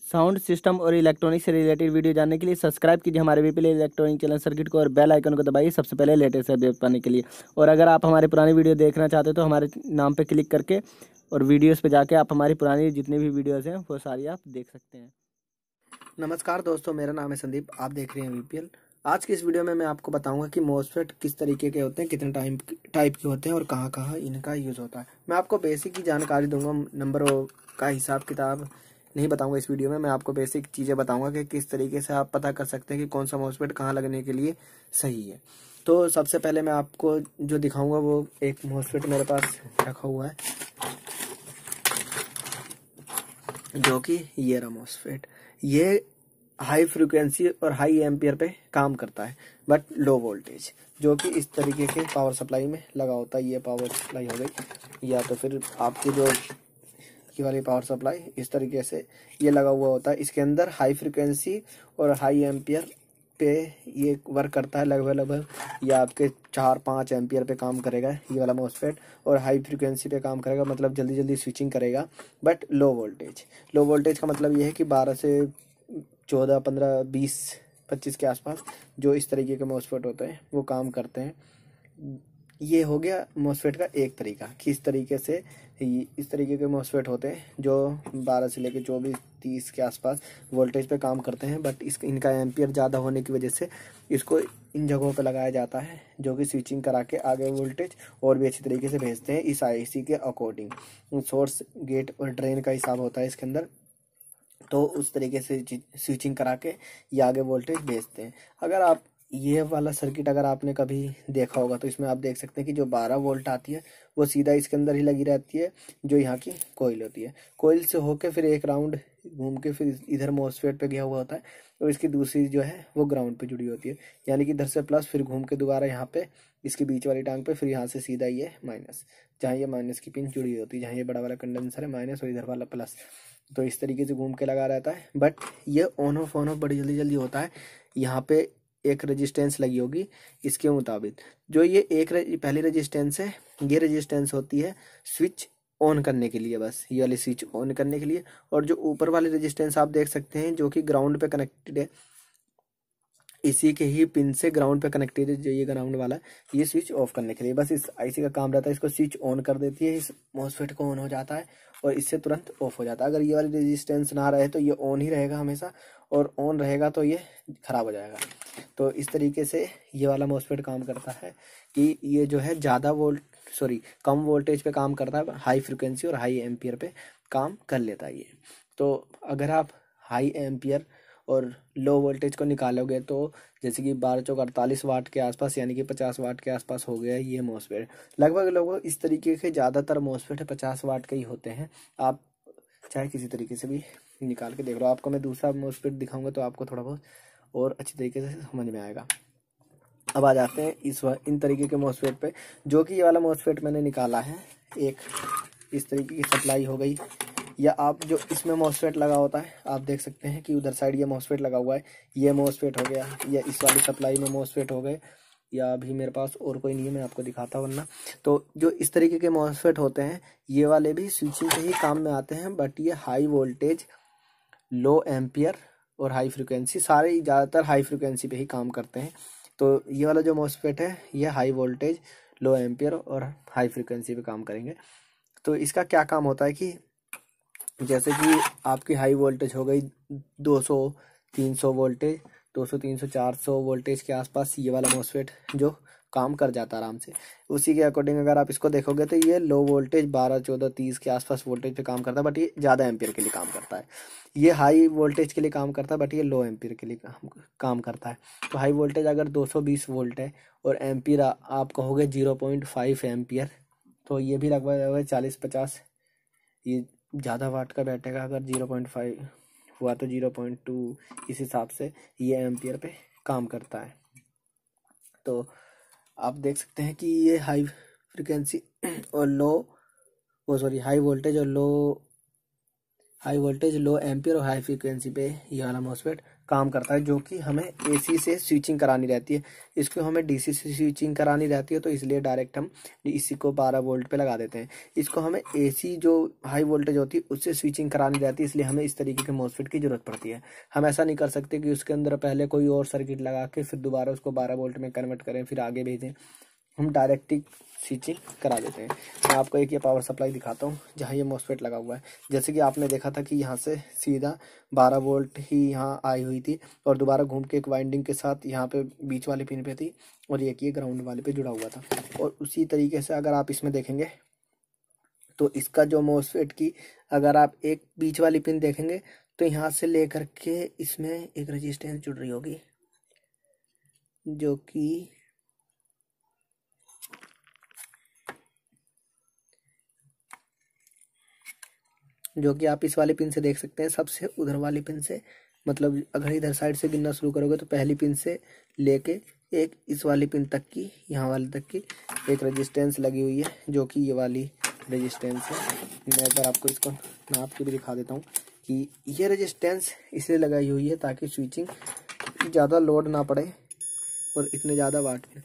Sound system और electronic से related video जानने के लिए सब्सक्राइब कीजिए हमारे वीपीएल इलेक्ट्रॉनिक चैनल सर्किट को और बेल आइकन को दबाइए सबसे पहले लेटेस्ट अपडेट पाने के लिए। और अगर आप हमारे पुरानी वीडियो देखना चाहते हो तो हमारे नाम पे क्लिक करके और वीडियोस पे जाके आप हमारी पुरानी जितनी भी वीडियोस हैं वो सारी आप देख सकते हैं। नमस्कार दोस्तों, मेरा नाम है संदीप। आप देख रहे हैं वीपीएल। आज की इस वीडियो में मैं आपको बताऊंगा कि मॉसफेट किस तरीके के होते हैं, कितने टाइप के होते हैं और कहाँ कहाँ इनका यूज़ होता है। मैं आपको बेसिक की जानकारी दूंगा, नंबरों का हिसाब किताब नहीं बताऊंगा इस वीडियो में। मैं आपको बेसिक चीज़ें बताऊंगा कि किस तरीके से आप पता कर सकते हैं कि कौन सा मॉसफेट कहाँ लगने के लिए सही है। तो सबसे पहले मैं आपको जो दिखाऊंगा वो एक मॉसफेट मेरे पास रखा हुआ है, जो कि ये रहा मॉसफेट। ये हाई फ्रिक्वेंसी और हाई एम्पियर पे काम करता है बट लो वोल्टेज, जो कि इस तरीके के पावर सप्लाई में लगा होता है। ये पावर सप्लाई हो गई, या तो फिर आपकी जो ये वाली पावर सप्लाई इस तरीके से ये लगा हुआ होता है। इसके अंदर हाई फ्रिक्वेंसी और हाई एम्पियर पे ये वर्क करता है लगभग या आपके 4-5 एम्पियर पे काम करेगा ये वाला मॉसफेट, और हाई फ्रिक्वेंसी पे काम करेगा, मतलब जल्दी जल्दी स्विचिंग करेगा। बट लो वोल्टेज का मतलब ये है कि 12 से 14, 15, 20, 25 के आसपास जो इस तरीके के मॉसफेट होते हैं वो काम करते हैं। ये हो गया मॉसफेट का एक तरीका कि इस तरीके से इस तरीके के मॉसफेट होते हैं जो 12 से लेकर 24, 30 के आसपास वोल्टेज पे काम करते हैं। बट इनका एम्पियर ज़्यादा होने की वजह से इसको इन जगहों पे लगाया जाता है, जो कि स्विचिंग करा के आगे वोल्टेज और भी अच्छी तरीके से भेजते हैं इस आईसी के अकॉर्डिंग। सोर्स, गेट और ड्रेन का हिसाब होता है इसके अंदर, तो उस तरीके से स्विचिंग करा के ये आगे वोल्टेज भेजते हैं। अगर आप ये वाला सर्किट अगर आपने कभी देखा होगा तो इसमें आप देख सकते हैं कि जो 12 वोल्ट आती है वो सीधा इसके अंदर ही लगी रहती है, जो यहाँ की कोयल होती है। कोयल से होके फिर एक राउंड घूम के फिर इधर मॉसफेट पे गया हुआ होता है, और इसकी दूसरी जो है वो ग्राउंड पे जुड़ी होती है। यानी कि इधर से प्लस, फिर घूम के दोबारा यहाँ पे इसकी बीच वाली टांग पे, फिर यहाँ से सीधा ये माइनस, जहाँ ये माइनस की पिन जुड़ी होती है, जहाँ ये बड़ा वाला कंडेंसर है माइनस और इधर वाला प्लस। तो इस तरीके से घूम के लगा रहता है। बट ये ऑन ऑफ बड़ी जल्दी जल्दी होता है। यहाँ पे एक रेजिस्टेंस लगी होगी इसके मुताबिक। जो ये पहली रेजिस्टेंस है, ये रेजिस्टेंस होती है स्विच ऑन करने के लिए, बस ये वाली स्विच ऑन करने के लिए। और जो ऊपर वाली रेजिस्टेंस आप देख सकते हैं जो कि ग्राउंड पे कनेक्टेड है, इसी के ही पिन से ग्राउंड पे कनेक्टेड है, जो ये ग्राउंड वाला है, ये स्विच ऑफ करने के लिए। बस इस आईसी का काम रहता है, इसको स्विच ऑन कर देती है, इस मॉसफेट को ऑन हो जाता है और इससे तुरंत ऑफ हो जाता है। अगर ये वाली रेजिस्टेंस ना रहे तो ये ऑन ही रहेगा हमेशा, और ऑन रहेगा तो ये खराब हो जाएगा। तो इस तरीके से ये वाला मॉसफेट काम करता है कि ये जो है कम वोल्टेज पे काम करता है, हाई फ्रिक्वेंसी और हाई एम्पियर पे काम कर लेता है ये। तो अगर आप हाई एम्पियर और लो वोल्टेज को निकालोगे तो जैसे कि 12 चौक 48 वाट के आसपास, यानी कि 50 वाट के आसपास हो गया ये मॉसफेट। लगभग लोगों इस तरीके के ज़्यादातर मॉसफेट 50 वाट के ही होते हैं। आप चाहे किसी तरीके से भी निकाल के देख लो। आपको मैं दूसरा मॉसफेट दिखाऊंगा तो आपको थोड़ा बहुत और अच्छी तरीके से समझ में आएगा। अब आ जाते हैं इन तरीके के मॉसफेट पे। जो कि ये वाला मॉसफेट मैंने निकाला है, एक इस तरीके की सप्लाई हो गई, या आप जो इसमें मॉसफेट लगा होता है आप देख सकते हैं कि उधर साइड ये मॉसफेट लगा हुआ है, ये मॉसफेट हो गया, या इस वाली सप्लाई में मॉसफेट हो गए, या अभी मेरे पास और कोई नहीं है, मैं आपको दिखाता हूँ वरना। तो जो इस तरीके के मॉसफेट होते हैं ये वाले भी स्विचिंग से ही काम में आते हैं। बट ये हाई वोल्टेज, लो एम्पियर और हाई फ्रिक्वेंसी, सारे ज़्यादातर हाई फ्रिक्वेंसी पे ही काम करते हैं। तो ये वाला जो मॉसफेट है ये हाई वोल्टेज, लो एम्पियर और हाई फ्रिक्वेंसी पे काम करेंगे। तो इसका क्या काम होता है कि जैसे कि आपकी हाई वोल्टेज हो गई 200, 300 वोल्टेज, 200, 300, 400 वोल्टेज के आसपास ये वाला मॉसफेट जो काम कर जाता है आराम से। उसी के अकॉर्डिंग अगर आप इसको देखोगे तो ये लो वोल्टेज 12, 14, 30 के आसपास वोल्टेज पे काम करता है, बट ये ज़्यादा एम्पियर के लिए काम करता है। ये हाई वोल्टेज के लिए काम करता है बट ये लो एम्पियर के लिए काम करता है। तो हाई वोल्टेज अगर 220 वोल्ट है और एम्पियर आप कहोगे 0.5 एम्पियर, तो ये भी लगभग 40-50, ये ज़्यादा वाट का बैठेगा। अगर 0.5 हुआ तो 0.2, इस हिसाब से ये एम्पियर पे काम करता है। तो आप देख सकते हैं कि ये हाई फ्रिक्वेंसी और हाई वोल्टेज, लो एम्पियर और हाई फ्रिक्वेंसी पे ये वाला मॉसफेट काम करता है, जो कि हमें एसी से स्विचिंग करानी रहती है। इसको हमें डीसी से स्विचिंग करानी रहती है, तो इसलिए डायरेक्ट हम इसी को 12 वोल्ट पे लगा देते हैं। इसको हमें एसी जो हाई वोल्टेज होती है उससे स्विचिंग करानी रहती है, इसलिए हमें इस तरीके के मॉसफेट की जरूरत पड़ती है। हम ऐसा नहीं कर सकते कि उसके अंदर पहले कोई और सर्किट लगा के फिर दोबारा उसको 12 वोल्ट में कन्वर्ट करें फिर आगे भेजें। हम डायरेक्ट ही स्विचिंग करा देते हैं। मैं आपको एक ये पावर सप्लाई दिखाता हूँ जहाँ ये मॉसफेट लगा हुआ है। जैसे कि आपने देखा था कि यहाँ से सीधा 12 वोल्ट ही यहाँ आई हुई थी और दोबारा घूम के एक वाइंडिंग के साथ यहाँ पे बीच वाले पिन पे थी और ये ग्राउंड वाले पे जुड़ा हुआ था। और उसी तरीके से अगर आप इसमें देखेंगे तो इसका जो मॉसफेट की अगर आप एक बीच वाली पिन देखेंगे तो यहाँ से लेकर के इसमें एक रेजिस्टेंस जुड़ रही होगी, जो कि आप इस वाले पिन से देख सकते हैं। सबसे उधर वाली पिन से, मतलब अगर इधर साइड से गिनना शुरू करोगे तो पहली पिन से लेके एक इस वाली पिन तक की, यहाँ वाले तक की एक रेजिस्टेंस लगी हुई है, जो कि ये वाली रेजिस्टेंस है। मैं अगर आपको इसको नाप के भी दिखा देता हूँ कि ये रेजिस्टेंस इसलिए लगाई हुई है ताकि स्विचिंग ज़्यादा लोड ना पड़े और इतने ज़्यादा वाट में,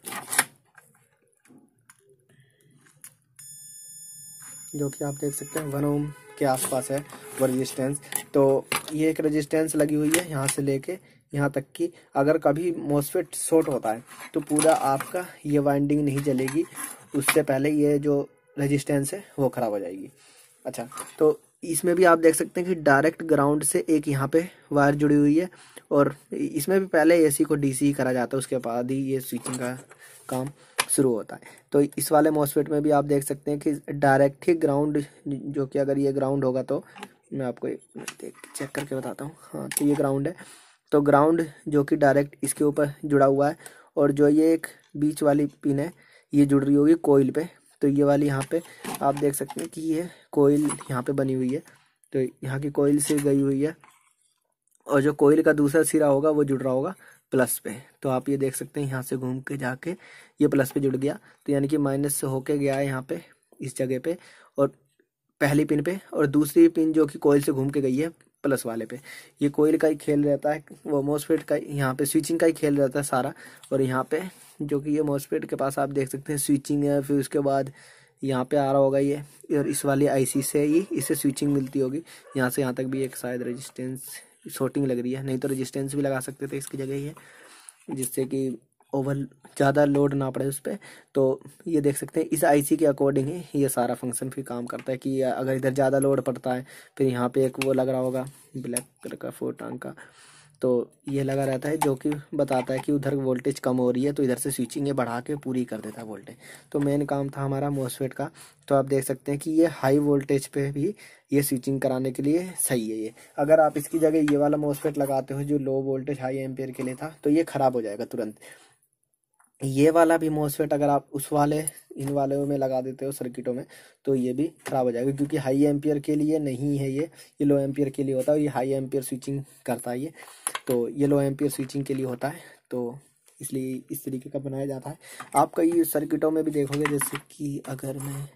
जो कि आप देख सकते हैं 1 ओम के आसपास है वो रेजिस्टेंस। तो ये एक रेजिस्टेंस लगी हुई है यहाँ से लेके यहाँ तक की। अगर कभी मॉसफेट शॉर्ट होता है तो पूरा आपका ये वाइंडिंग नहीं जलेगी, उससे पहले ये जो रेजिस्टेंस है वो ख़राब हो जाएगी। अच्छा, तो इसमें भी आप देख सकते हैं कि डायरेक्ट ग्राउंड से एक यहाँ पे वायर जुड़ी हुई है और इसमें भी पहले एसी को डीसी करा जाता है, उसके बाद ही ये स्विचिंग का काम शुरू होता है। तो इस वाले मॉसफेट में भी आप देख सकते हैं कि डायरेक्ट ही ग्राउंड, जो कि अगर ये ग्राउंड होगा तो मैं आपको चेक करके बताता हूँ। हाँ, तो ये ग्राउंड है। तो ग्राउंड जो कि डायरेक्ट इसके ऊपर जुड़ा हुआ है और जो ये एक बीच वाली पिन है ये जुड़ रही होगी कोइल पे। तो ये वाली यहाँ पे आप देख सकते हैं कि ये कोइल यहाँ पे बनी हुई है, तो यहाँ की कोइल से गई हुई है और जो कोइल का दूसरा सिरा होगा वो जुड़ रहा होगा प्लस पे। तो आप ये देख सकते हैं यहाँ से घूम के जाके ये प्लस पे जुड़ गया, तो यानी कि माइनस से होके गया है यहाँ पे इस जगह पे और पहली पिन पे, और दूसरी पिन जो कि कोइल से घूम के गई है प्लस वाले पे। ये कोइल का ही खेल रहता है, वो मॉसफेट का यहाँ पे स्विचिंग का ही खेल रहता है सारा। और यहाँ पे जो कि ये मॉसफेट के पास आप देख सकते हैं स्विचिंग है, फिर उसके बाद यहाँ पे आ रहा होगा ये, और इस वाली आईसी से ही इसे स्विचिंग मिलती होगी। यहाँ से यहाँ तक भी एक शायद रेजिस्टेंस शॉर्टिंग लग रही है, नहीं तो रेजिस्टेंस भी लगा सकते थे इसकी जगह ये, जिससे कि ओवर ज़्यादा लोड ना पड़े उस पर। तो ये देख सकते हैं इस आईसी के अकॉर्डिंग ही ये सारा फंक्शन फिर काम करता है कि अगर इधर ज़्यादा लोड पड़ता है फिर यहाँ पे एक वो लग रहा होगा ब्लैक कलर का फोटांग का, तो ये लगा रहता है जो कि बताता है कि उधर वोल्टेज कम हो रही है, तो इधर से स्विचिंग ये बढ़ा के पूरी कर देता है वोल्टेज। तो मेन काम था हमारा मॉसफेट का। तो आप देख सकते हैं कि ये हाई वोल्टेज पे भी ये स्विचिंग कराने के लिए सही है ये। अगर आप इसकी जगह ये वाला मॉसफेट लगाते हो जो लो वोल्टेज हाई एम्पियर के लिए था तो ये ख़राब हो जाएगा तुरंत। ये वाला भी मॉसफेट अगर आप उस वाले इन वालों में लगा देते हो सर्किटों में तो ये भी खराब हो जाएगा, क्योंकि हाई एम्पियर के लिए नहीं है ये लो एम्पियर के लिए होता है। ये हाई एम्पियर स्विचिंग करता है ये, तो ये लो एम्पियर स्विचिंग के लिए होता है, तो इसलिए इस तरीके का बनाया जाता है। आप कई सर्किटों में भी देखोगे, जैसे कि अगर मैं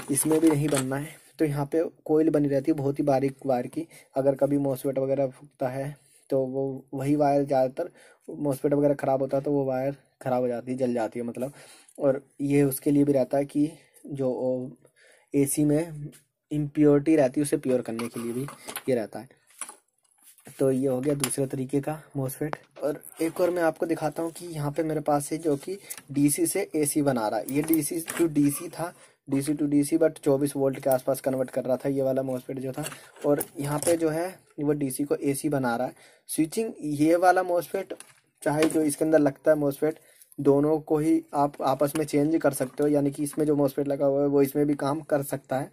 इसमें भी नहीं बनना है तो यहाँ पे कोयल बनी रहती है बहुत ही बारीक वायर की। अगर कभी मॉसफेट वगैरह फूकता है तो वो वही वायर ज़्यादातर, मॉसफेट वगैरह ख़राब होता है तो वो वायर ख़राब हो जाती है, जल जाती है मतलब। और ये उसके लिए भी रहता है कि जो एसी में इम्प्योरिटी रहती है उसे प्योर करने के लिए भी ये रहता है। तो ये हो गया दूसरे तरीके का मॉसफेट। और एक और मैं आपको दिखाता हूँ कि यहाँ पे मेरे पास है जो कि डीसी से एसी बना रहा है। ये डीसी टू डीसी था, DC to DC, but 24 volt के आसपास कन्वर्ट कर रहा था ये वाला मॉसफेट जो था। और यहाँ पे जो है वो डीसी को एसी बना रहा है। स्विचिंग ये वाला मॉसफेट, चाहे जो इसके अंदर लगता है मॉसफेट, दोनों को ही आप आपस में चेंज कर सकते हो, यानी कि इसमें जो मॉसफेट लगा हुआ है वो इसमें भी काम कर सकता है,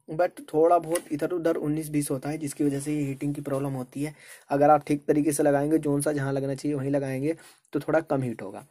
बट थोड़ा बहुत इधर उधर 19-20 होता है, जिसकी वजह से ये हीटिंग की प्रॉब्लम होती है। अगर आप ठीक तरीके से लगाएंगे, जोन सा जहाँ लगना चाहिए वहीं लगाएंगे तो थोड़ा कम हीट होगा।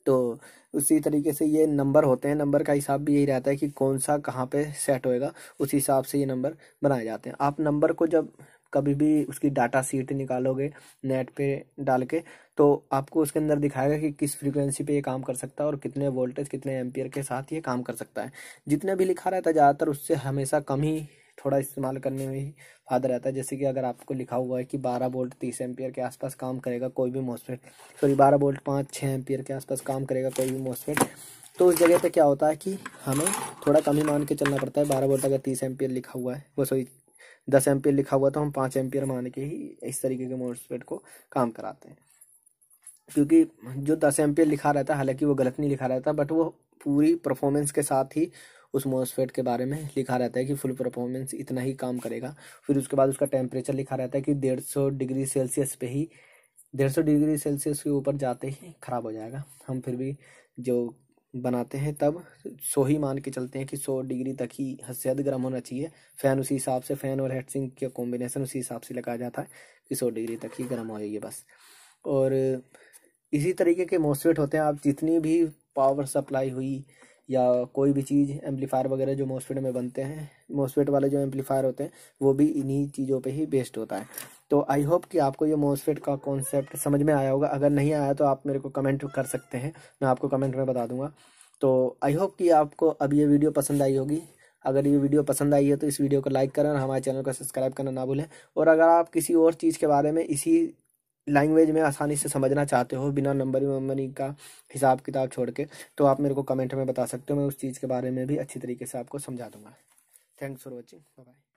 तो उसी तरीके से ये नंबर होते हैं, नंबर का हिसाब भी यही रहता है कि कौन सा कहाँ पे सेट होएगा, उस हिसाब से ये नंबर बनाए जाते हैं। आप नंबर को जब कभी भी उसकी डाटा शीट निकालोगे नेट पे डाल के, तो आपको उसके अंदर दिखाएगा कि किस फ्रीक्वेंसी पे ये काम कर सकता है और कितने वोल्टेज कितने एम्पियर के साथ ये काम कर सकता है। जितने भी लिखा रहता है ज़्यादातर उससे हमेशा कम ही थोड़ा इस्तेमाल करने में ही फायदा रहता है। जैसे कि अगर आपको लिखा हुआ है कि 12 वोल्ट 30 एम्पियर के आसपास काम करेगा कोई भी मॉसफेट, सॉरी 12 वोल्ट 5-6 एम्पियर के आसपास काम करेगा कोई भी मॉसफेट, तो उस जगह पे क्या होता है कि हमें थोड़ा कम ही मान के चलना पड़ता है। 12 वोल्ट अगर 30 एम्पियर लिखा हुआ है, वो सॉरी 10 एम्पियर लिखा हुआ, तो हम 5 एम्पियर मान के ही इस तरीके के मॉसफेट को काम कराते हैं। क्योंकि जो 10 एम्पियर लिखा रहता है, हालांकि वो गलत नहीं लिखा रहता, बट वो पूरी परफॉर्मेंस के साथ ही उस मॉसफेट के बारे में लिखा रहता है कि फुल परफॉर्मेंस इतना ही काम करेगा। फिर उसके बाद उसका टेम्परेचर लिखा रहता है कि 150 डिग्री सेल्सियस पे ही, 150 डिग्री सेल्सियस के ऊपर जाते ही खराब हो जाएगा। हम फिर भी जो बनाते हैं तब 100 ही मान के चलते हैं कि 100 डिग्री तक ही हद से ज्यादा गर्म होना चाहिए। फैन उसी हिसाब से, फैन और हेटसिंक का कॉम्बिनेशन उसी हिसाब से लगाया जाता है कि 100 डिग्री तक ही गर्म हो जाइए बस। और इसी तरीके के मॉसफेट होते हैं। आप जितनी भी पावर सप्लाई हुई या कोई भी चीज़, एम्पलीफायर वगैरह जो मॉसफेट में बनते हैं, मॉसफेट वाले जो एम्पलीफायर होते हैं वो भी इन्हीं चीज़ों पे ही बेस्ड होता है। तो आई होप कि आपको ये मॉसफेट का कॉन्सेप्ट समझ में आया होगा। अगर नहीं आया तो आप मेरे को कमेंट कर सकते हैं, मैं आपको कमेंट में बता दूंगा। तो आई होप कि आपको अब ये वीडियो पसंद आई होगी। अगर ये वीडियो पसंद आई है तो इस वीडियो को लाइक करें और हमारे चैनल को सब्सक्राइब करना ना भूलें। और अगर आप किसी और चीज़ के बारे में इसी लैंग्वेज में आसानी से समझना चाहते हो, बिना नंबरिंग वंबरिंग का हिसाब किताब छोड़ के, तो आप मेरे को कमेंट में बता सकते हो। मैं उस चीज़ के बारे में भी अच्छी तरीके से आपको समझा दूंगा। Thanks for watching, bye bye.